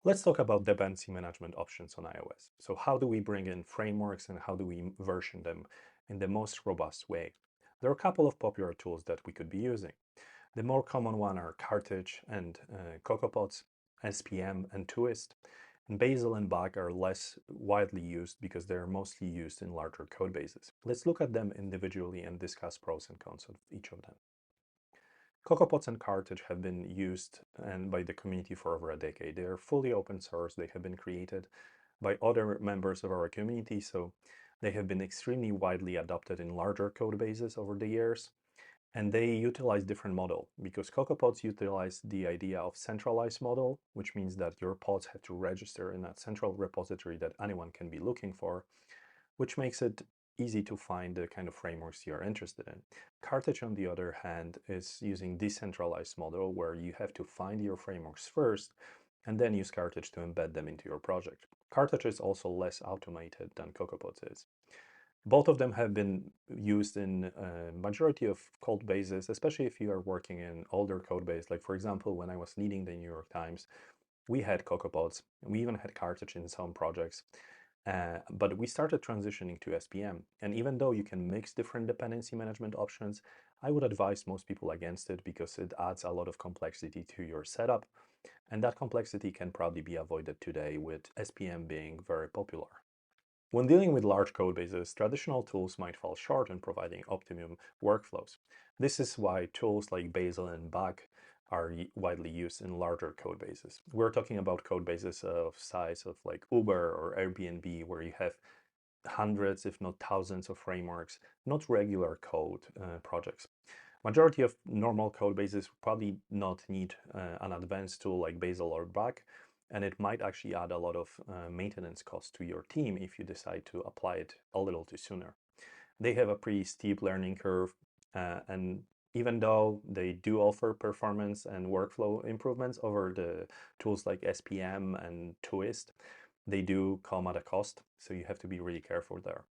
Let's talk about dependency management options on iOS. So how do we bring in frameworks and how do we version them in the most robust way? There are a couple of popular tools that we could be using. The more common one are Carthage and CocoaPods, SPM and Twist. And Bazel and Bug are less widely used because they're mostly used in larger code bases. Let's look at them individually and discuss pros and cons of each of them. CocoaPods and Carthage have been used by the community for over a decade. They are fully open source. They have been created by other members of our community, so they have been extremely widely adopted in larger code bases over the years. And they utilize different model because CocoaPods utilize the idea of centralized model, which means that your pods have to register in a central repository that anyone can be looking for, which makes it easy to find the kind of frameworks you're interested in. Carthage, on the other hand, is using decentralized model where you have to find your frameworks first and then use Carthage to embed them into your project. Carthage is also less automated than CocoaPods is. Both of them have been used in a majority of code bases, especially if you are working in older code base. Like for example, when I was leading the New York Times, we had CocoaPods. We even had Carthage in some projects. But we started transitioning to SPM. And even though you can mix different dependency management options, I would advise most people against it because it adds a lot of complexity to your setup. And that complexity can probably be avoided today with SPM being very popular. When dealing with large code bases, traditional tools might fall short in providing optimum workflows. This is why tools like Bazel and Bug are widely used in larger code bases. We're talking about code bases of size of like Uber or Airbnb, where you have hundreds, if not thousands of frameworks, not regular code projects. Majority of normal code bases probably not need an advanced tool like Bazel or Bug, and it might actually add a lot of maintenance costs to your team if you decide to apply it a little too sooner. They have a pretty steep learning curve, and even though they do offer performance and workflow improvements over the tools like SPM and Twist, they do come at a cost, so you have to be really careful there.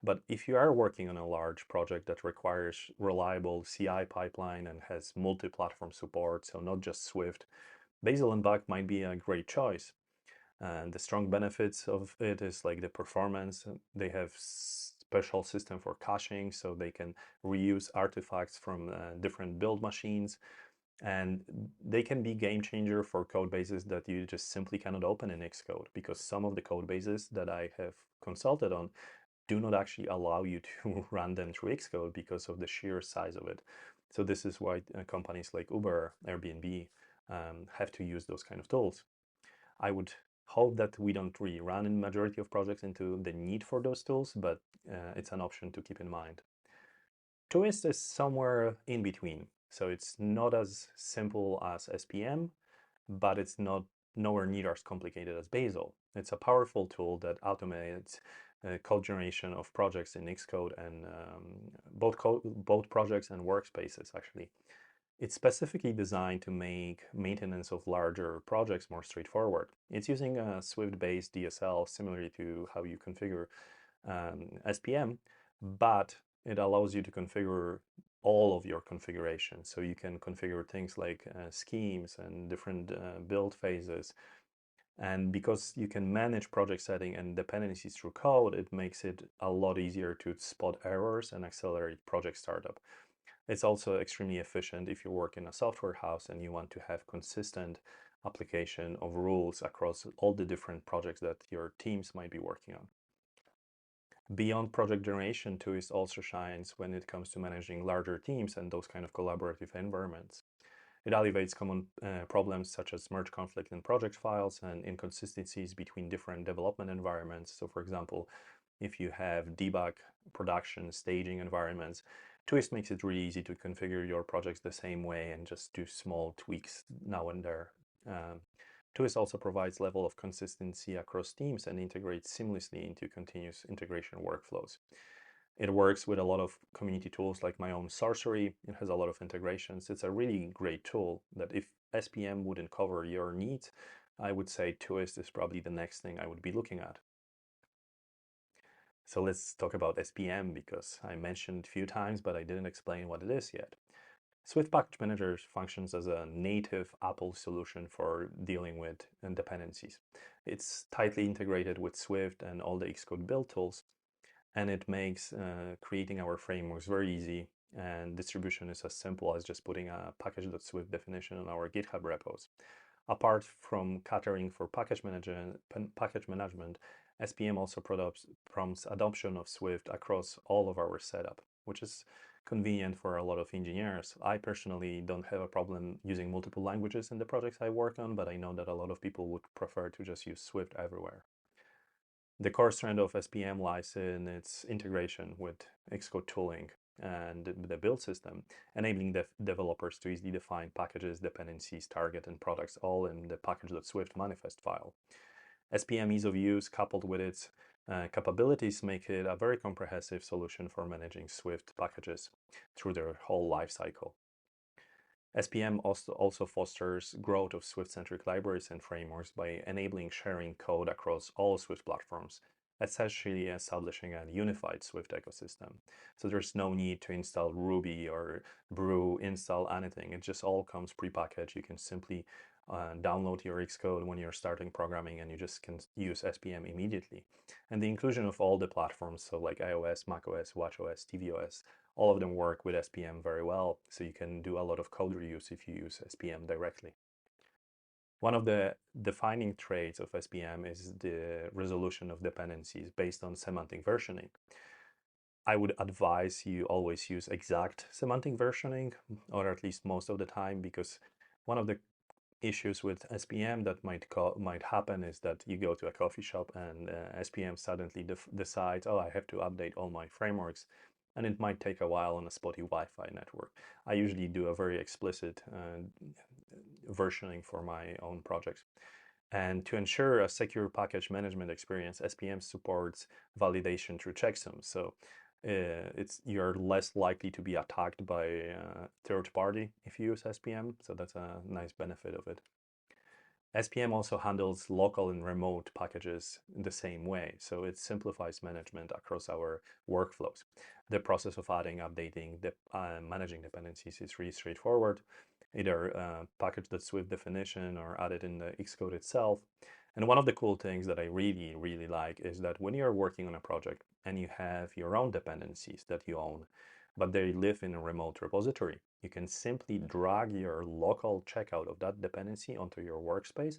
But if you are working on a large project that requires reliable CI pipeline and has multi-platform support, so not just Swift, Bazel and Bug might be a great choice. And the strong benefits of it is like the performance. They have special system for caching, so they can reuse artifacts from different build machines. And they can be game changer for code bases that you just simply cannot open in Xcode, because some of the code bases that I have consulted on do not actually allow you to run them through Xcode because of the sheer size of it. So this is why companies like Uber, Airbnb have to use those kind of tools. I would hope that we don't really run in majority of projects into the need for those tools, but it's an option to keep in mind. Twist is somewhere in between. So it's not as simple as SPM, but it's not nowhere near as complicated as Bazel. It's a powerful tool that automates code generation of projects in Xcode and both projects and workspaces actually. It's specifically designed to make maintenance of larger projects more straightforward. It's using a Swift-based DSL similar to how you configure SPM, but it allows you to configure all of your configuration. So you can configure things like schemes and different build phases. And because you can manage project setting and dependencies through code, it makes it a lot easier to spot errors and accelerate project startup. It's also extremely efficient if you work in a software house and you want to have consistent application of rules across all the different projects that your teams might be working on. Beyond project generation, Twist also shines when it comes to managing larger teams and those kind of collaborative environments. It alleviates common problems such as merge conflict in project files and inconsistencies between different development environments. So for example, if you have debug, production, staging environments, Twist makes it really easy to configure your projects the same way and just do small tweaks now and there. Twist also provides level of consistency across teams and integrates seamlessly into continuous integration workflows. It works with a lot of community tools like my own Sorcery. It has a lot of integrations. It's a really great tool that if SPM wouldn't cover your needs, I would say Twist is probably the next thing I would be looking at. So let's talk about SPM because I mentioned a few times, but I didn't explain what it is yet. Swift Package Manager functions as a native Apple solution for dealing with dependencies. It's tightly integrated with Swift and all the Xcode build tools, and it makes creating our frameworks very easy, and distribution is as simple as just putting a Package.swift definition on our GitHub repos. Apart from catering for package management, SPM also prompts adoption of Swift across all of our setup, which is convenient for a lot of engineers. I personally don't have a problem using multiple languages in the projects I work on, but I know that a lot of people would prefer to just use Swift everywhere. The core strength of SPM lies in its integration with Xcode tooling and the build system, enabling developers to easily define packages, dependencies, target, and products all in the Package.swift manifest file. SPM ease of use coupled with its capabilities make it a very comprehensive solution for managing Swift packages through their whole lifecycle. SPM also fosters growth of Swift-centric libraries and frameworks by enabling sharing code across all Swift platforms, essentially establishing a unified Swift ecosystem. So there's no need to install Ruby or brew, install anything. It just all comes prepackaged. You can simply download your Xcode when you're starting programming, and you just can use SPM immediately. And the inclusion of all the platforms, so like iOS, macOS, watchOS, tvOS, all of them work with SPM very well, so you can do a lot of code reuse if you use SPM directly. One of the defining traits of SPM is the resolution of dependencies based on semantic versioning. I would advise you always use exact semantic versioning, or at least most of the time, because one of the issues with SPM that might happen is that you go to a coffee shop and SPM suddenly decides, oh, I have to update all my frameworks, and it might take a while on a spotty Wi-Fi network. I usually do a very explicit versioning for my own projects. And to ensure a secure package management experience, SPM supports validation through checksums. So you're less likely to be attacked by a third party if you use SPM. So that's a nice benefit of it. SPM also handles local and remote packages in the same way, so it simplifies management across our workflows. The process of adding, updating, managing dependencies is really straightforward. Either package.swift definition or add it in the Xcode itself. And one of the cool things that I really, really like is that when you're working on a project and you have your own dependencies that you own, but they live in a remote repository, you can simply drag your local checkout of that dependency onto your workspace,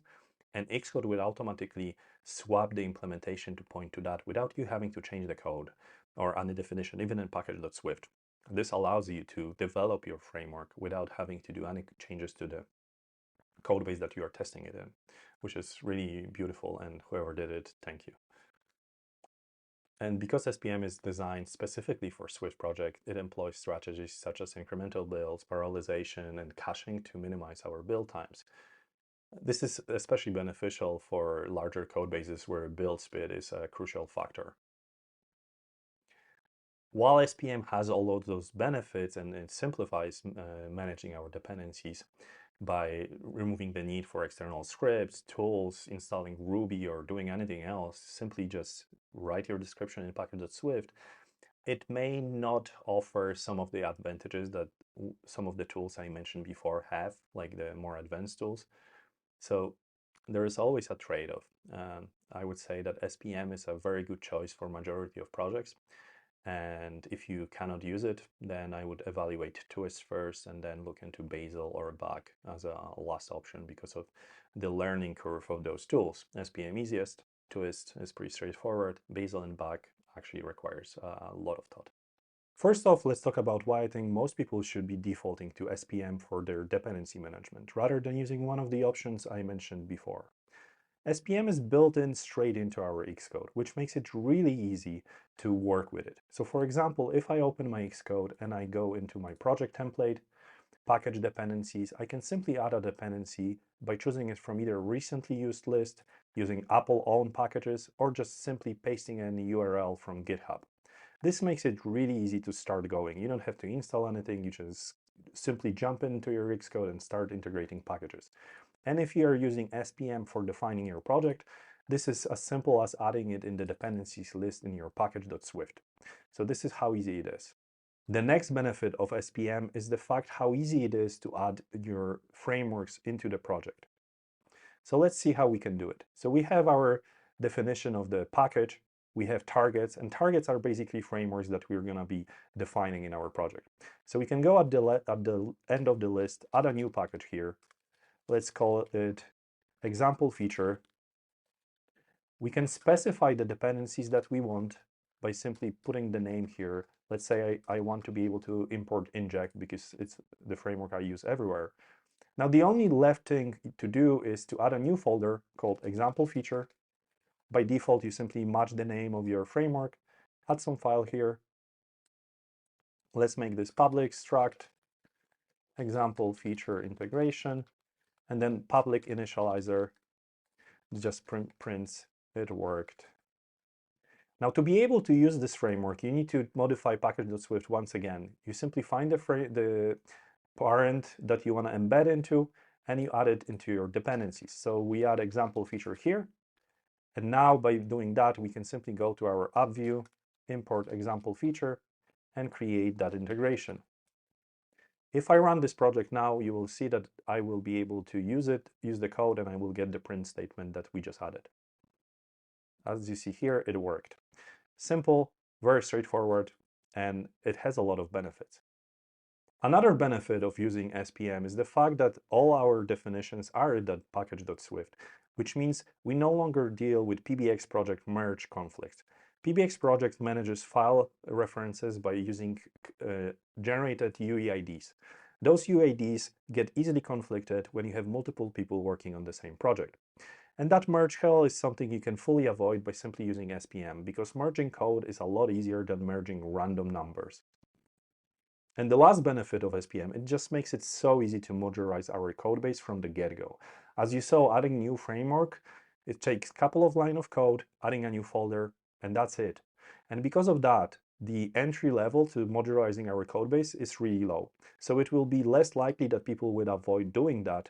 and Xcode will automatically swap the implementation to point to that without you having to change the code or any definition, even in Package.swift. This allows you to develop your framework without having to do any changes to the codebase that you are testing it in, which is really beautiful, and whoever did it, thank you. And because SPM is designed specifically for Swift project, it employs strategies such as incremental builds, parallelization, and caching to minimize our build times. This is especially beneficial for larger code bases where build speed is a crucial factor. While SPM has all of those benefits and it simplifies managing our dependencies by removing the need for external scripts, tools, installing Ruby, or doing anything else, simply just write your description in Package.swift, it may not offer some of the advantages that some of the tools I mentioned before have, like the more advanced tools. So there is always a trade-off. I would say that SPM is a very good choice for majority of projects. And if you cannot use it, then I would evaluate Twist first and then look into Bazel or Bug as a last option because of the learning curve of those tools. SPM easiest, Twist is pretty straightforward. Bazel and Bug actually requires a lot of thought. First off, let's talk about why I think most people should be defaulting to SPM for their dependency management, rather than using one of the options I mentioned before. SPM is built in straight into our Xcode, which makes it really easy to work with it. So for example, if I open my Xcode and I go into my project template, package dependencies, I can simply add a dependency by choosing it from either recently used list, using Apple owned packages, or just simply pasting in the URL from GitHub. This makes it really easy to start going. You don't have to install anything, you just simply jump into your Xcode and start integrating packages. And if you are using SPM for defining your project, this is as simple as adding it in the dependencies list in your package.swift. So this is how easy it is. The next benefit of SPM is the fact how easy it is to add your frameworks into the project. So let's see how we can do it. So we have our definition of the package, we have targets, and targets are basically frameworks that we're going to be defining in our project. So we can go at the end of the list, add a new package here. Let's call it example feature. We can specify the dependencies that we want by simply putting the name here. Let's say I want to be able to import inject because it's the framework I use everywhere. Now the only left thing to do is to add a new folder called example feature. By default, you simply match the name of your framework, add some file here. Let's make this public struct example feature integration, and then public initializer just prints it worked. Now, to be able to use this framework, you need to modify Package.swift once again. You simply find the parent that you want to embed into, and you add it into your dependencies. So we add example feature here. And now by doing that, we can simply go to our app view, import example feature, and create that integration. If I run this project now, you will see that I will be able to use the code, and I will get the print statement that we just added. As you see here, it worked. Simple, very straightforward, and it has a lot of benefits. Another benefit of using SPM is the fact that all our definitions are in that Package.swift, which means we no longer deal with PBX project merge conflicts. PBX project manages file references by using generated UEIDs. Those UEIDs get easily conflicted when you have multiple people working on the same project. And that merge hell is something you can fully avoid by simply using SPM, because merging code is a lot easier than merging random numbers. And the last benefit of SPM, it just makes it so easy to modularize our codebase from the get-go. As you saw, adding new framework, it takes a couple of lines of code, adding a new folder, and that's it. And because of that, the entry level to modularizing our codebase is really low. So it will be less likely that people would avoid doing that.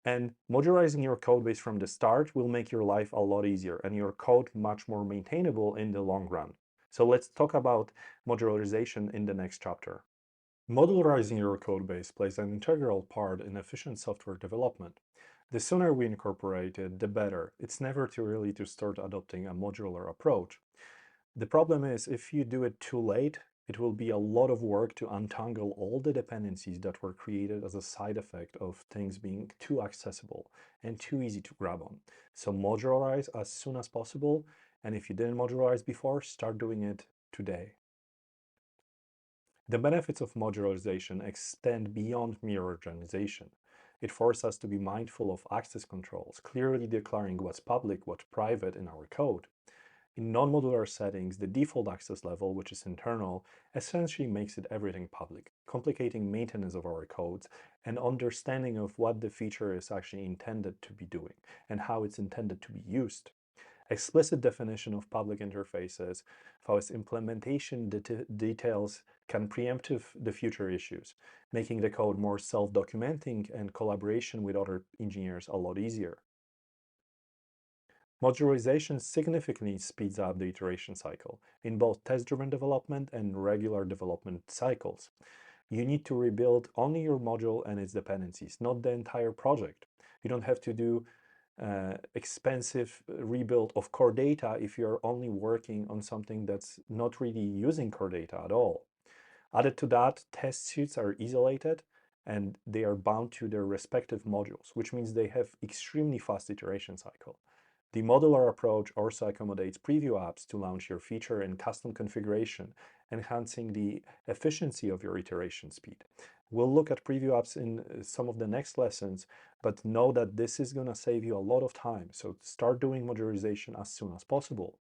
And modularizing your codebase from the start will make your life a lot easier and your code much more maintainable in the long run. So let's talk about modularization in the next chapter. Modularizing your codebase plays an integral part in efficient software development. The sooner we incorporate it, the better. It's never too early to start adopting a modular approach. The problem is, if you do it too late, it will be a lot of work to untangle all the dependencies that were created as a side effect of things being too accessible and too easy to grab on. So modularize as soon as possible, and if you didn't modularize before, start doing it today. The benefits of modularization extend beyond mere organization. It forces us to be mindful of access controls, clearly declaring what's public, what's private in our code. In non-modular settings, the default access level, which is internal, essentially makes it everything public, complicating maintenance of our codes and understanding of what the feature is actually intended to be doing and how it's intended to be used. Explicit definition of public interfaces for its implementation details can preempt the future issues, making the code more self-documenting and collaboration with other engineers a lot easier. Modularization significantly speeds up the iteration cycle in both test-driven development and regular development cycles. You need to rebuild only your module and its dependencies, not the entire project. You don't have to do expensive rebuild of core data if you're only working on something that's not really using core data at all. Added to that, test suites are isolated and they are bound to their respective modules, which means they have extremely fast iteration cycle. The modular approach also accommodates preview apps to launch your feature in custom configuration, enhancing the efficiency of your iteration speed. We'll look at preview apps in some of the next lessons, but know that this is going to save you a lot of time. So start doing modularization as soon as possible.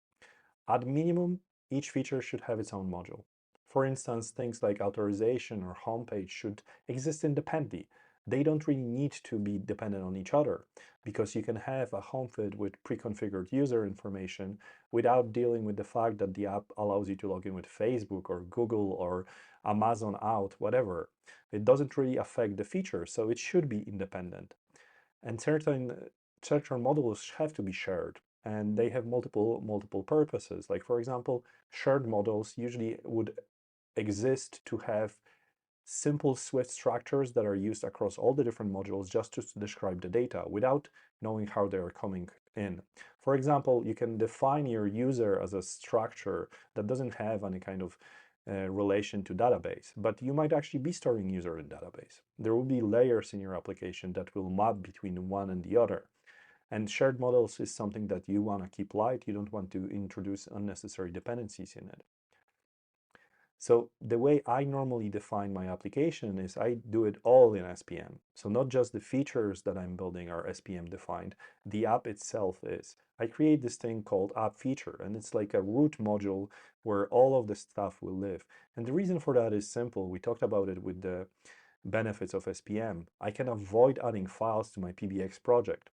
At minimum, each feature should have its own module. For instance, things like authorization or homepage should exist independently. They don't really need to be dependent on each other, because you can have a home feed with pre-configured user information without dealing with the fact that the app allows you to log in with Facebook or Google or Amazon out, whatever. It doesn't really affect the feature, so it should be independent. And certain modules have to be shared, and they have multiple purposes. Like, for example, shared models usually would exist to have simple Swift structures that are used across all the different modules just to describe the data without knowing how they are coming in. For example, you can define your user as a structure that doesn't have any kind of relation to database, but you might actually be storing user in database. There will be layers in your application that will map between one and the other. And shared models is something that you want to keep light. You don't want to introduce unnecessary dependencies in it. So the way I normally define my application is I do it all in SPM. So not just the features that I'm building are SPM defined, the app itself is. I create this thing called app feature, and it's like a root module where all of the stuff will live. And the reason for that is simple. We talked about it with the benefits of SPM. I can avoid adding files to my PBX project,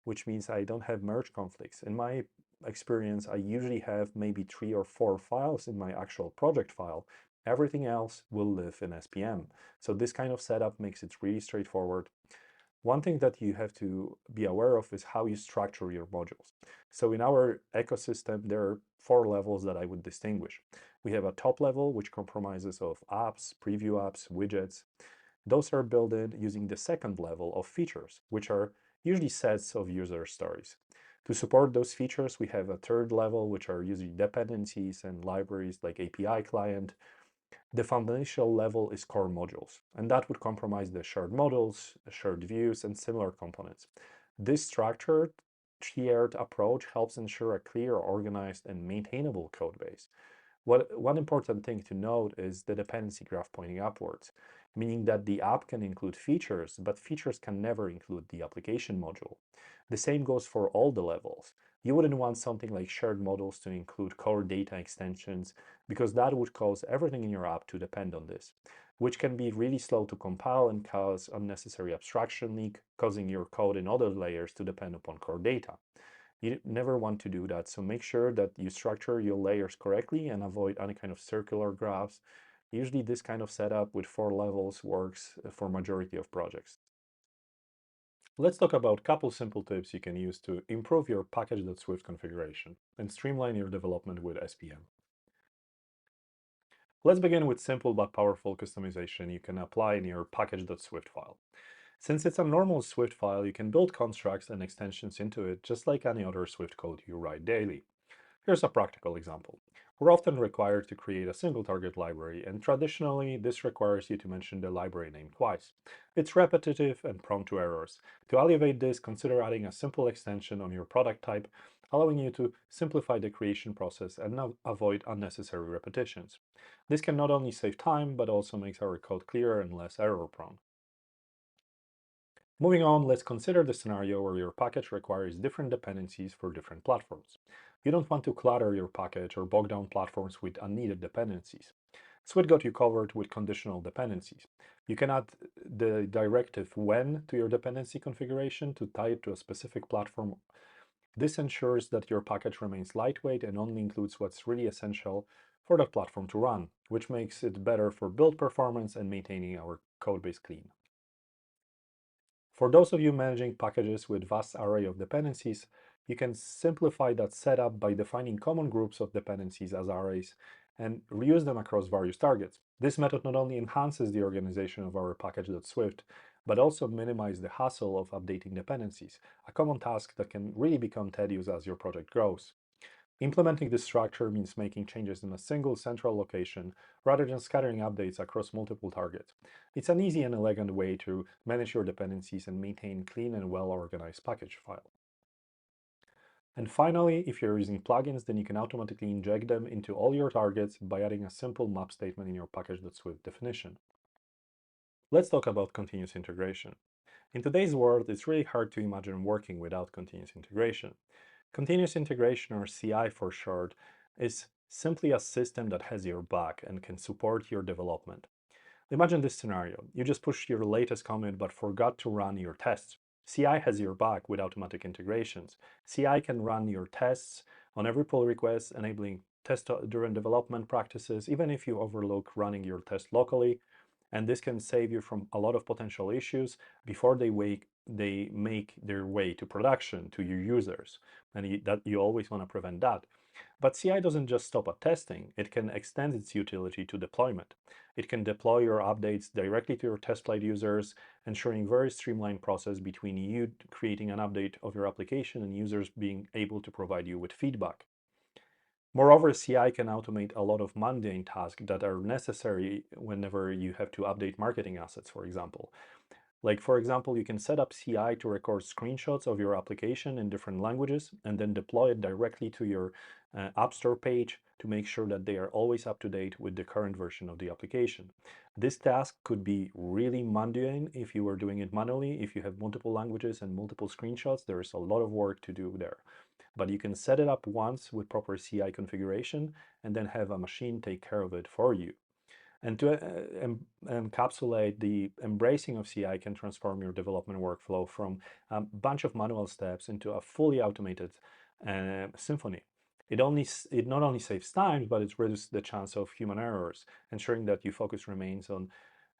which means I don't have merge conflicts. In my experience, I usually have maybe 3 or 4 files in my actual project file. Everything else will live in SPM. So this kind of setup makes it really straightforward. One thing that you have to be aware of is how you structure your modules. So in our ecosystem, there are 4 levels that I would distinguish. We have a top level, which comprises of apps, preview apps, widgets. Those are built in using the second level of features, which are usually sets of user stories. To support those features, we have a third level, which are usually dependencies and libraries like API client. The foundational level is core modules, and that would comprise the shared models, shared views, and similar components. This structured, tiered approach helps ensure a clear, organized, and maintainable code base. One important thing to note is the dependency graph pointing upwards, meaning that the app can include features, but features can never include the application module. The same goes for all the levels. You wouldn't want something like shared models to include core data extensions, because that would cause everything in your app to depend on this, which can be really slow to compile and cause unnecessary abstraction leak, causing your code in other layers to depend upon core data. You never want to do that, so make sure that you structure your layers correctly and avoid any kind of circular graphs. Usually this kind of setup with 4 levels works for majority of projects. Let's talk about a couple simple tips you can use to improve your Package.swift configuration and streamline your development with SPM. Let's begin with simple but powerful customization you can apply in your Package.swift file. Since it's a normal Swift file, you can build constructs and extensions into it just like any other Swift code you write daily. Here's a practical example. We're often required to create a single target library, and traditionally this requires you to mention the library name twice. It's repetitive and prone to errors. To alleviate this, consider adding a simple extension on your product type, allowing you to simplify the creation process and avoid unnecessary repetitions. This can not only save time, but also makes our code clearer and less error prone. Moving on, let's consider the scenario where your package requires different dependencies for different platforms. You don't want to clutter your package or bog down platforms with unneeded dependencies. Swift got you covered with conditional dependencies. You can add the directive when to your dependency configuration to tie it to a specific platform. This ensures that your package remains lightweight and only includes what's really essential for that platform to run, which makes it better for build performance and maintaining our codebase clean. For those of you managing packages with vast array of dependencies, you can simplify that setup by defining common groups of dependencies as arrays and reuse them across various targets. This method not only enhances the organization of our Package.swift, but also minimizes the hassle of updating dependencies, a common task that can really become tedious as your project grows. Implementing this structure means making changes in a single central location rather than scattering updates across multiple targets. It's an easy and elegant way to manage your dependencies and maintain clean and well-organized package file. And finally, if you're using plugins, then you can automatically inject them into all your targets by adding a simple map statement in your Package.swift definition. Let's talk about continuous integration. In today's world, it's really hard to imagine working without continuous integration. Continuous integration, or CI for short, is simply a system that has your back and can support your development. Imagine this scenario. You just pushed your latest commit but forgot to run your tests. CI has your back with automatic integrations. CI can run your tests on every pull request, enabling test-driven development practices, even if you overlook running your test locally. And this can save you from a lot of potential issues before they wake they make their way to production, to your users, and that you always want to prevent that. But CI doesn't just stop at testing. It can extend its utility to deployment. It can deploy your updates directly to your test flight users, ensuring very streamlined process between you creating an update of your application and users being able to provide you with feedback. Moreover, CI can automate a lot of mundane tasks that are necessary whenever you have to update marketing assets, for example. Like, for example, you can set up CI to record screenshots of your application in different languages and then deploy it directly to your App Store page to make sure that they are always up to date with the current version of the application. This task could be really mundane if you were doing it manually. If you have multiple languages and multiple screenshots, there is a lot of work to do there. But you can set it up once with proper CI configuration and then have a machine take care of it for you. And to encapsulate the embracing of CI can transform your development workflow from a bunch of manual steps into a fully automated symphony. It not only saves time, but it reduces the chance of human errors, ensuring that your focus remains on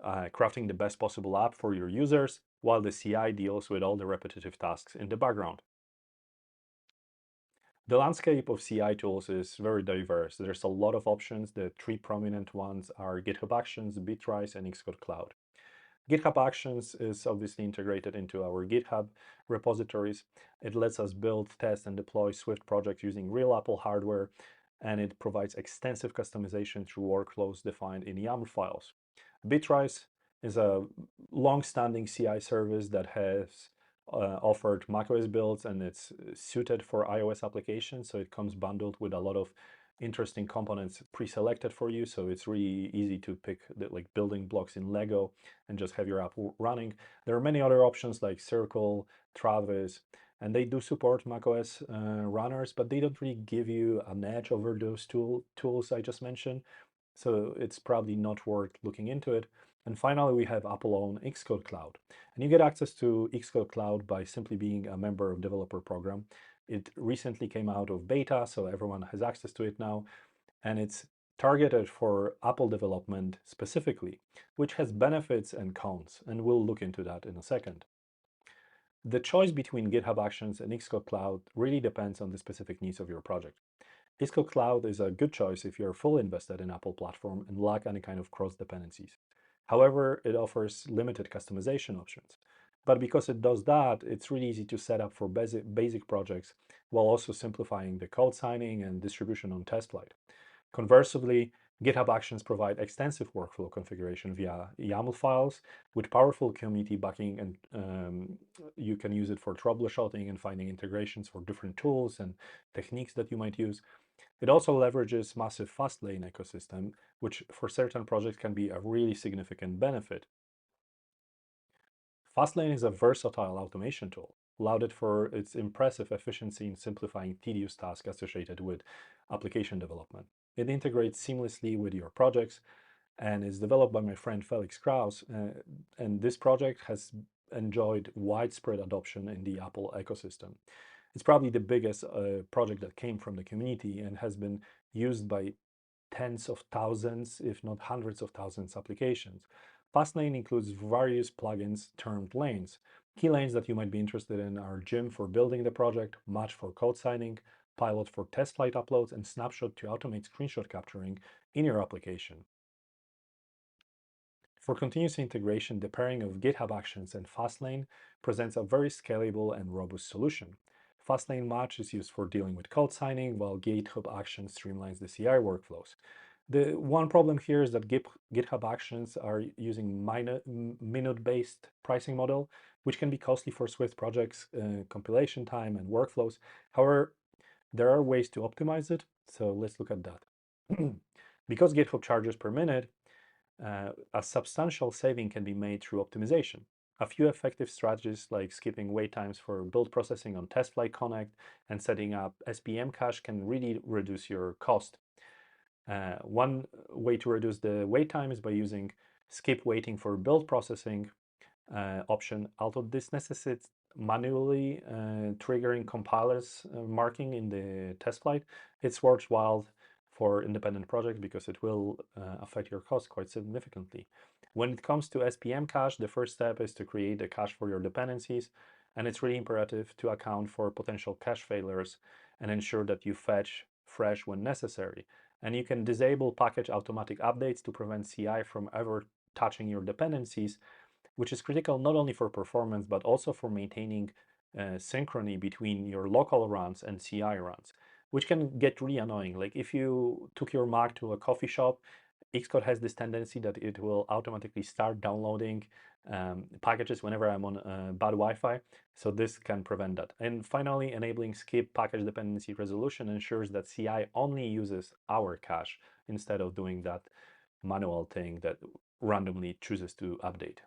crafting the best possible app for your users, while the CI deals with all the repetitive tasks in the background. The landscape of CI tools is very diverse. There's a lot of options. The three prominent ones are GitHub Actions, Bitrise, and Xcode Cloud. GitHub Actions is obviously integrated into our GitHub repositories. It lets us build, test, and deploy Swift projects using real Apple hardware, and it provides extensive customization through workflows defined in YAML files. Bitrise is a long-standing CI service that has offered macOS builds, and it's suited for iOS applications. So it comes bundled with a lot of interesting components pre-selected for you. So it's really easy to pick the building blocks in Lego and just have your app running. There are many other options like Circle, Travis, and they do support macOS runners, but they don't really give you an edge over those tools I just mentioned. So it's probably not worth looking into it. And finally, we have Apple-owned Xcode Cloud. And you get access to Xcode Cloud by simply being a member of developer program. It recently came out of beta, so everyone has access to it now. And it's targeted for Apple development specifically, which has benefits and cons. And we'll look into that in a second. The choice between GitHub Actions and Xcode Cloud really depends on the specific needs of your project. Xcode Cloud is a good choice if you're fully invested in Apple platform and lack any kind of cross dependencies. However, it offers limited customization options. But because it does that, it's really easy to set up for basic projects while also simplifying the code signing and distribution on test flight. Conversely, GitHub Actions provide extensive workflow configuration via YAML files with powerful community backing, and you can use it for troubleshooting and finding integrations for different tools and techniques that you might use. It also leverages massive Fastlane ecosystem, which for certain projects can be a really significant benefit. Fastlane is a versatile automation tool, lauded for its impressive efficiency in simplifying tedious tasks associated with application development. It integrates seamlessly with your projects and is developed by my friend Felix Kraus. And this project has enjoyed widespread adoption in the Apple ecosystem. It's probably the biggest project that came from the community and has been used by tens of thousands, if not hundreds of thousands, applications. Fastlane includes various plugins termed lanes. Key lanes that you might be interested in are Gym for building the project, Match for code signing, Pilot for test flight uploads, and Snapshot to automate screenshot capturing in your application. For continuous integration, the pairing of GitHub Actions and Fastlane presents a very scalable and robust solution. Fastlane Match is used for dealing with code signing, while GitHub Actions streamlines the CI workflows. The one problem here is that GitHub Actions are using minute-based pricing model, which can be costly for Swift projects, compilation time, and workflows. However, there are ways to optimize it, so let's look at that. Because GitHub charges per minute, a substantial saving can be made through optimization. A few effective strategies like skipping wait times for build processing on Test Flight Connect and setting up SPM cache can really reduce your cost. One way to reduce the wait time is by using skip waiting for build processing option, although this necessitates manually triggering compilers marking in the test flight. It's worthwhile for independent projects because it will affect your cost quite significantly. When it comes to SPM cache, the first step is to create a cache for your dependencies, and it's really imperative to account for potential cache failures and ensure that you fetch fresh when necessary. And you can disable package automatic updates to prevent CI from ever touching your dependencies, which is critical not only for performance, but also for maintaining synchrony between your local runs and CI runs, which can get really annoying. Like if you took your Mac to a coffee shop, Xcode has this tendency that it will automatically start downloading packages whenever I'm on bad Wi-Fi. So this can prevent that. And finally, enabling skip package dependency resolution ensures that CI only uses our cache instead of doing that manual thing that randomly chooses to update.